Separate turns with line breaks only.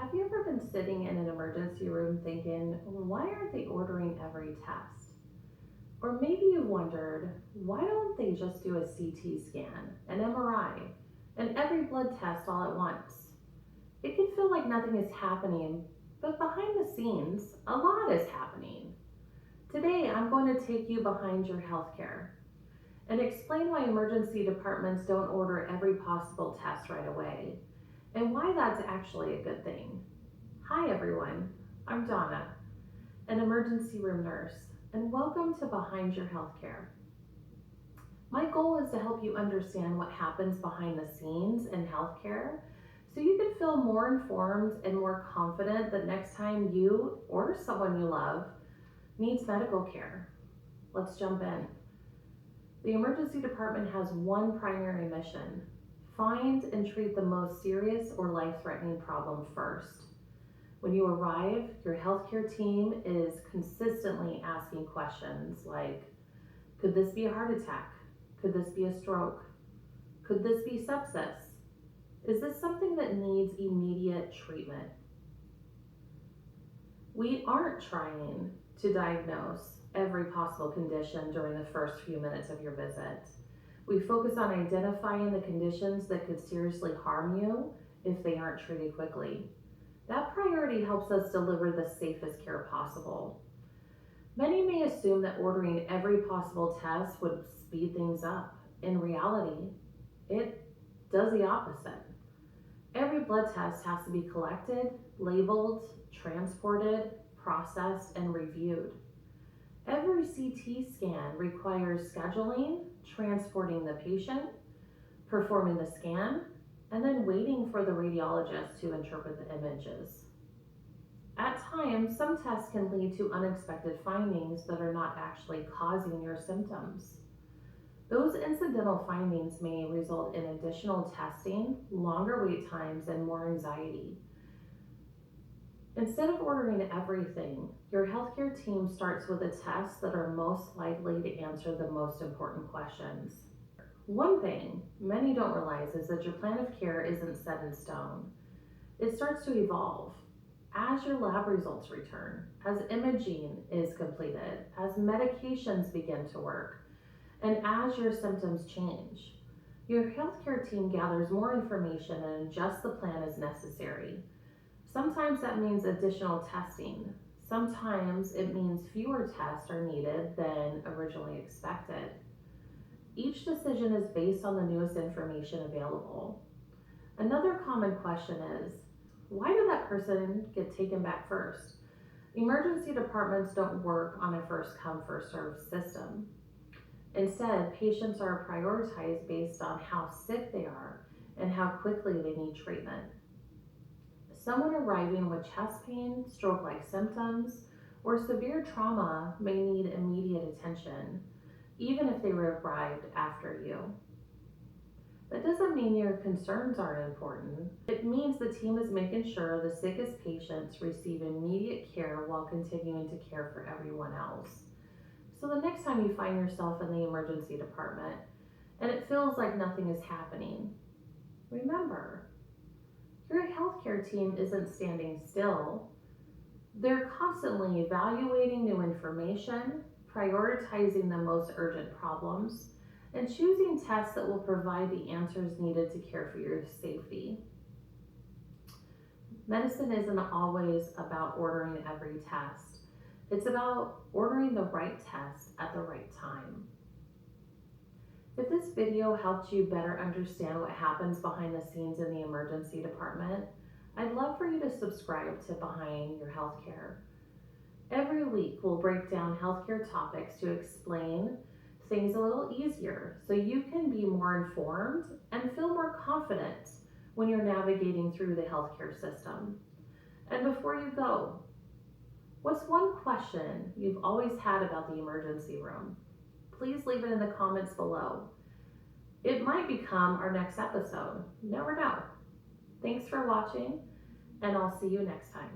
Have you ever been sitting in an emergency room thinking, why aren't they ordering every test? Or maybe you wondered, why don't they just do a CT scan, an MRI, and every blood test all at once? It can feel like nothing is happening, but behind the scenes, a lot is happening. Today, I'm going to take you behind your healthcare and explain why emergency departments don't order every possible test right away and why that's actually a good thing. Hi everyone, I'm Donna, an emergency room nurse, and welcome to Behind Your Healthcare. My goal is to help you understand what happens behind the scenes in healthcare so you can feel more informed and more confident the next time you or someone you love needs medical care. Let's jump in. The emergency department has one primary mission: find and treat the most serious or life-threatening problem first. When you arrive, your healthcare team is consistently asking questions like, could this be a heart attack? Could this be a stroke? Could this be sepsis? Is this something that needs immediate treatment? We aren't trying to diagnose every possible condition during the first few minutes of your visit. We focus on identifying the conditions that could seriously harm you if they aren't treated quickly. That priority helps us deliver the safest care possible. Many may assume that ordering every possible test would speed things up. In reality, it does the opposite. Every blood test has to be collected, labeled, transported, processed, and reviewed. Every CT scan requires scheduling, transporting the patient, performing the scan, and then waiting for the radiologist to interpret the images. At times, some tests can lead to unexpected findings that are not actually causing your symptoms. Those incidental findings may result in additional testing, longer wait times, and more anxiety. Instead of ordering everything, your healthcare team starts with the tests that are most likely to answer the most important questions. One thing many don't realize is that your plan of care isn't set in stone. It starts to evolve as your lab results return, as imaging is completed, as medications begin to work, and as your symptoms change. Your healthcare team gathers more information and adjusts the plan as necessary. Sometimes that means additional testing. Sometimes it means fewer tests are needed than originally expected. Each decision is based on the newest information available. Another common question is, why did that person get taken back first? Emergency departments don't work on a first come, first served system. Instead, patients are prioritized based on how sick they are and how quickly they need treatment. Someone arriving with chest pain, stroke-like symptoms, or severe trauma may need immediate attention, even if they arrived after you. That doesn't mean your concerns aren't important. It means the team is making sure the sickest patients receive immediate care while continuing to care for everyone else. So the next time you find yourself in the emergency department and it feels like nothing is happening, remember, your healthcare team isn't standing still. They're constantly evaluating new information, prioritizing the most urgent problems, and choosing tests that will provide the answers needed to care for your safety. Medicine isn't always about ordering every test. It's about ordering the right test at the right time. If this video helped you better understand what happens behind the scenes in the emergency department, I'd love for you to subscribe to Behind Your Healthcare. Every week, we'll break down healthcare topics to explain things a little easier so you can be more informed and feel more confident when you're navigating through the healthcare system. And before you go, what's one question you've always had about the emergency room? Please leave it in the comments below. It might become our next episode. Never know. Thanks for watching, and I'll see you next time.